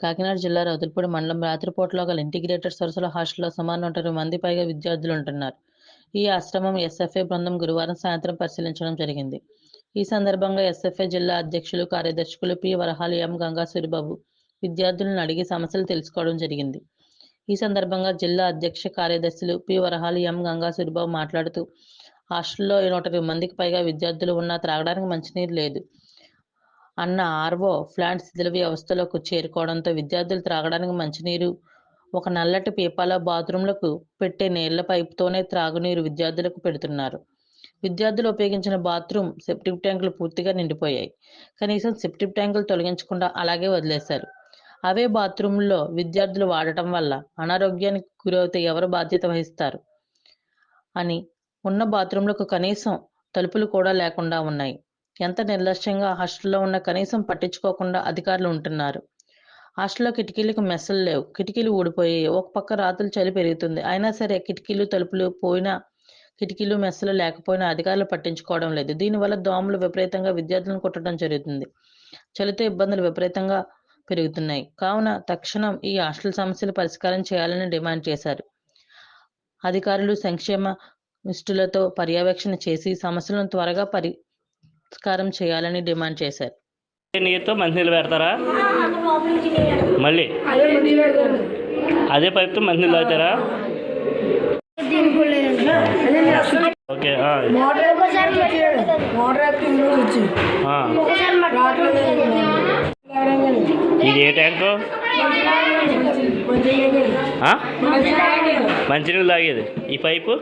కాకినాడ జిల్లా రౌతులపూడి మండలం రాత్రిపూటలో గల ఇంటిగ్రేటెడ్ సరస్వతి హాస్టల్లో సుమారు 120 మంది పైగా విద్యార్థులు ఉంటున్నారు. ఈ ఆశ్రమం ఎస్ఎఫ్ఐ బృందం గురువారం సాయంత్రం పరిశీలించడం జరిగింది. ఈ సందర్భంగా ఎస్ఎఫ్ఐ జిల్లా అధ్యక్షులు, కార్యదర్శులు పి. వరహాలు, ఎం. గంగా సూరిబాబు విద్యార్థులను అడిగి సమస్యలు తెలుసుకోవడం జరిగింది. ఈ సందర్భంగా జిల్లా అధ్యక్ష కార్యదర్శులు పి. వరహాలు, ఎం. గంగా సూరిబాబు మాట్లాడుతూ, హాస్టల్లో 120 మందికి పైగా విద్యార్థులు ఉన్నా త్రాగడానికి మంచినీరు లేదు అన్న ఆర్వో ప్లాంట్ శిథిల వ్యవస్థలోకి చేరుకోవడంతో విద్యార్థులు త్రాగడానికి మంచినీరు ఒక నల్లటి పీపాలో బాత్రూంలకు పెట్టే నీళ్ల పైపుతోనే త్రాగునీరు విద్యార్థులకు పెడుతున్నారు. విద్యార్థులు ఉపయోగించిన బాత్రూమ్ సెప్టిక్ ట్యాంకులు పూర్తిగా నిండిపోయాయి. కనీసం సెప్టిక్ ట్యాంకులు తొలగించకుండా అలాగే వదిలేశారు. అవే బాత్రూంలో విద్యార్థులు వాడటం వల్ల అనారోగ్యానికి గురవుతే ఎవరు బాధ్యత వహిస్తారు అని ఉన్న బాత్రూంలకు కనీసం తలుపులు కూడా లేకుండా ఉన్నాయి. ఎంత నిర్లక్ష్యంగా హాస్టల్లో ఉన్న కనీసం పట్టించుకోకుండా అధికారులు ఉంటున్నారు. హాస్టల్లో కిటికీలకు మెస్సులు లేవు. కిటికీలు ఊడిపోయాయి. ఒక పక్క రాత్రులు చలి పెరుగుతుంది. అయినా సరే కిటికీలు, తలుపులు పోయినా కిటికీలు, మెస్సులు లేకపోయినా అధికారులు పట్టించుకోవడం లేదు. దీనివల్ల దోమలు విపరీతంగా విద్యార్థులను కుట్టడం జరుగుతుంది. చలితో ఇబ్బందులు విపరీతంగా పెరుగుతున్నాయి. కావున తక్షణం ఈ హాస్టల్ సమస్యలు పరిష్కారం చేయాలని డిమాండ్ చేశారు. అధికారులు సంక్షేమనిష్ఠులతో పర్యవేక్షణ చేసి సమస్యలను త్వరగా పరిష్కారం చేయాలని డిమాండ్ చేశారు. నీరుతో మంచినీళ్ళు పెడతారా? మళ్ళీ అదే పైపుతో మంచినీళ్ళు తాగుతారా? ఓకే. ఇది ఏ ట్యాంకు? మంచినీళ్ళు తాగేది ఈ పైపు?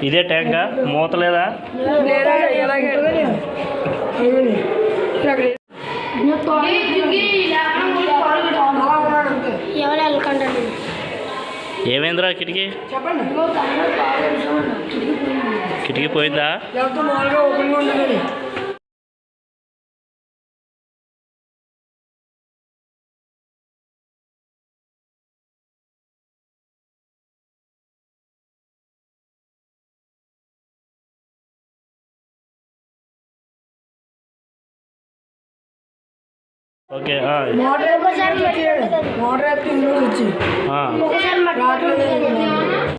ఇదే ట్యాంకా? మూత లేదా? ఏమైందిరా కిటికీ? కిటికీ పోయిందా? ఓకే. మోటార్